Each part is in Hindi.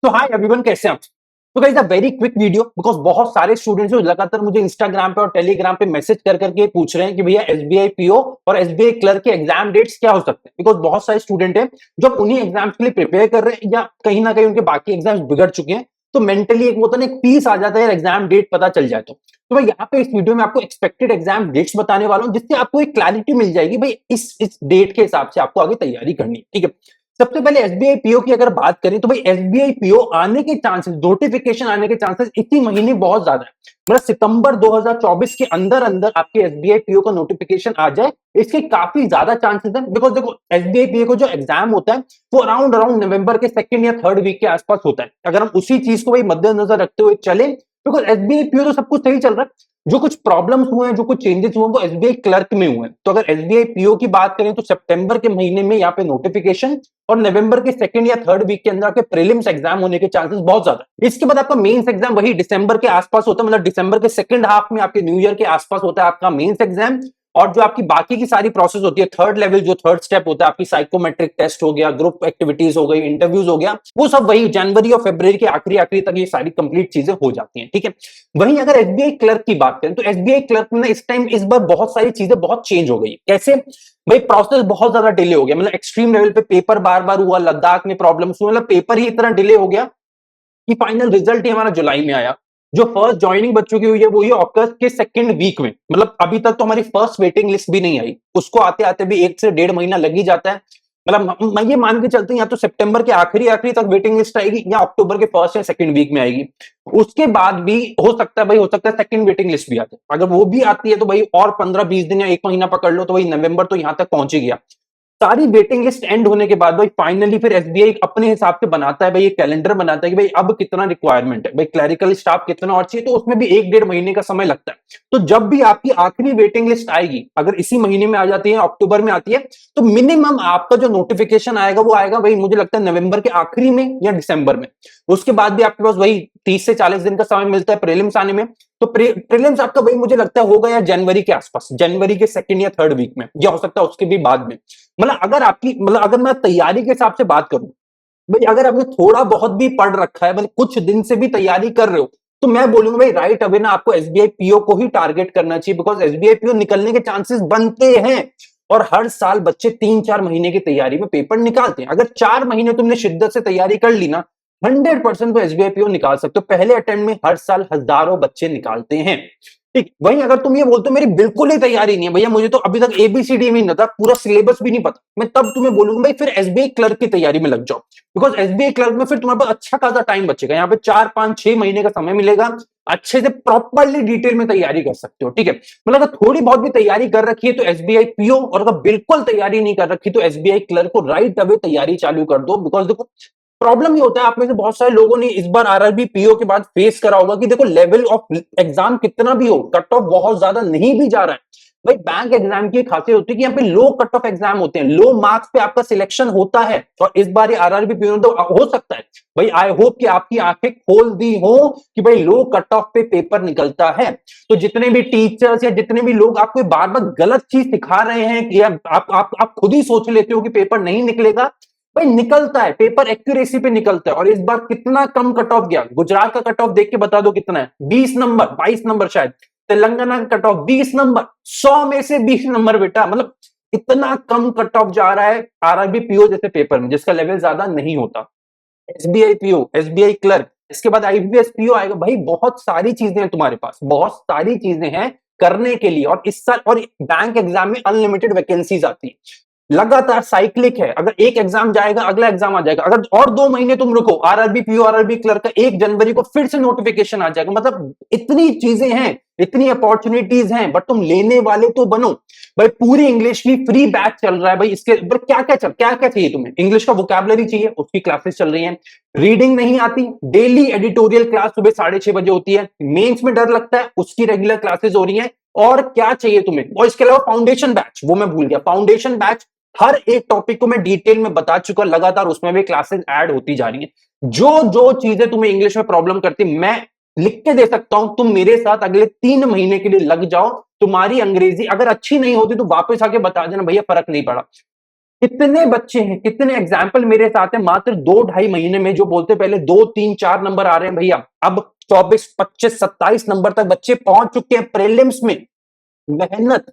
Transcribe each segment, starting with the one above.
तो हाय एवरीवन, कैसे हैं आप? तो guys, a very quick video, because बहुत सारे स्टूडेंट्स जो लगातार मुझे इंस्टाग्राम पे और टेलीग्राम पे मैसेज कर करके पूछ रहे हैं कि भैया एसबीआई पीओ और एसबीआई क्लर्क के एग्जाम डेट्स क्या हो सकते हैं। बिकॉज बहुत सारे स्टूडेंट हैं जो उन्हीं एग्जाम्स के लिए प्रिपेयर कर रहे हैं या कहीं ना कहीं उनके बाकी एग्जाम्स बिगड़ चुके हैं। तो मेंटली एक होता है ना, एक पीस आ जाता है एग्जाम डेट पता चल जाए तो मैं यहाँ पे इस वीडियो में आपको एक्सपेक्टेड एग्जाम डेट्स बताने वाला हूँ, जिससे आपको एक क्लैरिटी मिल जाएगी भाई इस डेट के हिसाब से आपको आगे तैयारी करनी है। ठीक है, सबसे पहले एसबीआई पीओ की अगर बात करें तो भाई एसबीआई पीओ आने के चांसेस, नोटिफिकेशन आने के चांसेस इसी महीने बहुत ज्यादा है। मतलब सितंबर 2024 के अंदर अंदर आपके एसबीआई पीओ का नोटिफिकेशन आ जाए, इसके काफी ज्यादा चांसेस है। बिकॉज देखो, एसबीआई पीओ को जो एग्जाम होता है वो अराउंड अराउंड नवंबर के सेकंड या थर्ड वीक के आसपास होता है। अगर हम उसी चीज को भाई मद्देनजर रखते हुए चले, बिकॉज एसबीआई पीओ तो सब कुछ सही चल रहा है, जो कुछ प्रॉब्लम्स हुए हैं, जो कुछ चेंजेस हुए हैं, वो एसबीआई क्लर्क में हुए हैं। तो अगर एसबीआई पीओ की बात करें तो सितंबर के महीने में यहाँ पे नोटिफिकेशन और नवंबर के सेकंड या थर्ड वीक के अंदर आपके प्रीलिम्स एग्जाम होने के चांसेस बहुत ज्यादा है। इसके बाद आपका मेंस एग्जाम वही दिसंबर के आसपास होता है, मतलब दिसंबर के सेकंड हाफ में आपके न्यू ईयर के आसपास होता है आपका मेंस एग्जाम। और जो आपकी बाकी की सारी प्रोसेस होती है, थर्ड लेवल जो थर्ड स्टेप होता है, आपकी साइकोमेट्रिक टेस्ट हो गया, ग्रुप एक्टिविटीज हो गई, इंटरव्यूज हो गया, वो सब वही जनवरी और फरवरी के आखिरी आखिरी तक ये सारी कंप्लीट चीजें हो जाती हैं। ठीक है, वहीं अगर एसबीआई क्लर्क की बात करें तो एसबीआई क्लर्क में इस टाइम इस बार बहुत सारी चीजें बहुत चेंज हो गई। कैसे भाई? प्रोसेस बहुत ज्यादा डिले हो गया, मतलब एक्सट्रीम लेवल पे पेपर बार बार हुआ, लद्दाख में प्रॉब्लम हुआ, मतलब पेपर ही इतना डिले हो गया कि फाइनल रिजल्ट ही हमारा जुलाई में आया। जो फर्स्ट ज्वाइनिंग बच्चों की हुई है वो ये अगस्त के सेकंड वीक में, मतलब अभी तक तो हमारी फर्स्ट वेटिंग लिस्ट भी नहीं आई, उसको आते आते भी 1 से 1.5 महीना लग ही जाता है। मतलब मैं ये मान के चलते हैं या तो सितंबर के आखिरी आखिरी तक वेटिंग लिस्ट आएगी या अक्टूबर के फर्स्ट या सेकंड वीक में आएगी। उसके बाद भी हो सकता है भाई, हो सकता है सेकंड वेटिंग लिस्ट भी आती है। अगर वो भी आती है तो भाई और 15-20 दिन या 1 महीना पकड़ लो, तो भाई नवंबर तो यहां तक पहुंच ही गया। सारी वेटिंग लिस्ट एंड होने के बाद भाई फाइनली फिर एसबीआई अपने हिसाब से बनाता है भाई, ये कैलेंडर बनाता है कि भाई अब कितना रिक्वायरमेंट है, भाई क्लरिकल स्टाफ कितना और चाहिए, तो उसमें भी 1-1.5 महीने का समय लगता है। तो जब भी आपकी आखिरी वेटिंग लिस्ट आएगी, अगर इसी महीने में आ जाती है, अक्टूबर में आती है, तो मिनिमम आपका जो नोटिफिकेशन आएगा वो आएगा भाई, मुझे लगता है नवंबर के आखिरी में या दिसंबर में। उसके बाद भी आपके पास वही 30 से 40 दिन का समय मिलता है प्रीलिम्स आने में। तो प्रीलिम्स आपका भाई मुझे लगता है होगा या जनवरी के आसपास, जनवरी के सेकंड या थर्ड वीक में, या हो सकता है उसके भी बाद में। मतलब अगर आपकी, मतलब अगर मैं तैयारी के हिसाब से बात करूं भाई, अगर आपने थोड़ा बहुत भी पढ़ रखा है, मतलब कुछ दिन से भी तैयारी कर रहे हो, तो मैं बोलूंगा भाई राइट अवे ना आपको एसबीआई पीओ को ही टारगेट करना चाहिए। बिकॉज एसबीआई पीओ निकलने के चांसेस बनते हैं, और हर साल बच्चे 3-4 महीने की तैयारी में पेपर निकालते हैं। अगर 4 महीने तुमने शिद्दत से तैयारी कर ली ना, 100% तो एसबीआई पीओ निकाल सकते हो। पहले अटेम्प्ट में हर साल हजारों बच्चे निकालते हैं। ठीक, वहीं अगर तुम ये बोलते हो मेरी बिल्कुल ही तैयारी नहीं है भैया, मुझे तो अभी तक एबीसीडी भी नहीं था, पूरा सिलेबस भी नहीं पता, मैं तब तुम्हें बोलूंगा भाई फिर एसबीआई क्लर्क की तैयारी में लग जाओ। बिकॉज एसबीआई क्लर्क में फिर तुम्हारे पास अच्छा खासा टाइम बचेगा, यहाँ पे 4-5-6 महीने का समय मिलेगा, अच्छे से प्रॉपरली डिटेल में तैयारी कर सकते हो। ठीक है, मतलब अगर थोड़ी बहुत भी तैयारी कर रखी है तो एसबीआई पीओ, और अगर बिल्कुल तैयारी नहीं कर रखी तो एसबीआई क्लर्क को राइट अवे तैयारी चालू कर दो। बिकॉज देखो, प्रॉब्लम ये होता है, आप में से बहुत सारे लोगों ने इस बार आरआरबी पीओ के बाद फेस करा होगा कि देखो लेवल ऑफ एग्जाम कितना भी हो, कट ऑफ बहुत ज्यादा नहीं भी जा रहा है। भाई बैंक एग्जाम की खासियत होती है कि यहाँ पे लो कट ऑफ एग्जाम होते हैं, लो मार्क्स पे आपका सिलेक्शन होता है। और इस बार ये आरआरबी पीओ तो हो सकता है भाई, आई होप कि आपकी आंखें खोल दी हो कि भाई लो कट ऑफ पे पेपर निकलता है। तो जितने भी टीचर्स या जितने भी लोग आपको बार बार गलत चीज सिखा रहे हैं कि आप खुद ही सोच लेते हो कि पेपर नहीं निकलेगा, भाई निकलता है, पेपर एक्यूरेसी पे निकलता है। और इस बार कितना कम कट ऑफ गया, गुजरात का कट ऑफ देख के बता दो कितना है, 20 नंबर, 22 नंबर शायद। तेलंगाना का कट ऑफ 20 नंबर, 100 में से 20 नंबर बेटा, मतलब इतना कम कट ऑफ जा रहा है आरआरबी पीओ जैसे पेपर में जिसका लेवल ज्यादा नहीं होता। एसबीआई पीओ, एसबीआई क्लर्क, इसके बाद आईबीपीएस पीओ आएगा। भाई बहुत सारी चीजें हैं तुम्हारे पास, बहुत सारी चीजें हैं करने के लिए। और इस साल और बैंक एग्जाम में अनलिमिटेड वैकेंसीज आती है, लगातार साइक्लिक है। अगर एक एग्जाम जाएगा अगला एग्जाम आ जाएगा, अगर और 2 महीने तुम रुको, आरआरबी पीओ आरआरबी क्लर्क का 1 जनवरी को फिर से नोटिफिकेशन आ जाएगा। मतलब इतनी चीजें हैं, इतनी अपॉर्चुनिटीज हैं, बट तुम लेने वाले तो बनो। भाई पूरी इंग्लिश की फ्री बैच चल रहा है भाई, इसके क्या क्या चाहिए तुम्हें? इंग्लिश का वोकैबुलरी चाहिए, उसकी क्लासेस चल रही हैं। रीडिंग नहीं आती, डेली एडिटोरियल क्लास सुबह 6:30 बजे होती है। मेंस में डर लगता है, उसकी रेगुलर क्लासेस हो रही हैं। और क्या चाहिए तुम्हें? और इसके अलावा फाउंडेशन बैच, वो मैं भूल गया, फाउंडेशन बैच हर एक टॉपिक को मैं डिटेल में बता चुका, लगातार उसमें भी क्लासेस ऐड होती जा रही हैं। जो जो चीजें तुम्हें इंग्लिश में प्रॉब्लम करती, मैं लिख के दे सकता हूं, तुम मेरे साथ अगले 3 महीने के लिए लग जाओ। तुम्हारी अंग्रेजी अगर अच्छी नहीं होती तो वापस आके बता देना भैया फर्क नहीं पड़ा। कितने बच्चे हैं, कितने एग्जाम्पल मेरे साथ है, मात्र 2-2.5 महीने में जो बोलते पहले 2-3-4 नंबर आ रहे हैं भैया, अब 24-25-27 नंबर तक बच्चे पहुंच चुके हैं प्रीलिम्स में। मेहनत,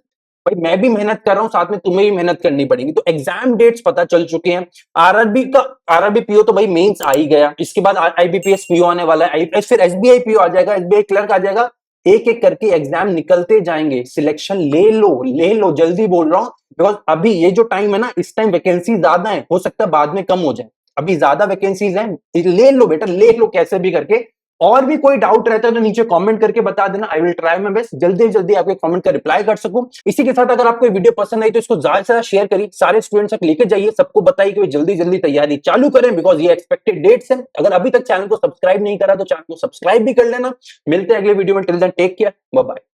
भाई मैं भी मेहनत कर रहा हूं, साथ में तुम्हें भी मेहनत करनी पड़ेगी। तो एग्जाम डेट्स पता चल चुके हैं। आरआरबी का, आरआरबी पीओ तो भाई मेंस आ ही गया, इसके बाद आईबीपीएस पीओ आने वाला है, फिर एसबीआई पीओ आ जाएगा, एसबीआई क्लर्क आ जाएगा। एक एक करके एग्जाम निकलते जाएंगे, सिलेक्शन ले लो, जल्दी बोल रहा हूं। बिकॉज अभी ये जो टाइम है ना, इस टाइम वैकेंसी ज्यादा है, हो सकता है बाद में कम हो जाए, अभी ज्यादा वैकेंसीज हैं, ले लो बेटा, ले लो कैसे भी करके। और भी कोई डाउट रहता है तो नीचे कमेंट करके बता देना, I will try my best जल्दी से जल्दी आपके कमेंट का रिप्लाई कर सकूं। इसी के साथ अगर आपको ये वीडियो पसंद आई तो इसको ज्यादा से ज्यादा शेयर करिए, सारे स्टूडेंट्स तक लेकर जाइए, सबको बताइए कि जल्दी जल्दी तैयारी चालू करें, बिकॉज ये एक्सपेक्टेड डेट्स है। अगर अभी तक चैनल को सब्सक्राइब नहीं करा तो चैनल को सब्सक्राइब भी कर लेना। मिलते हैं अगले वीडियो में, till then take care, bye bye.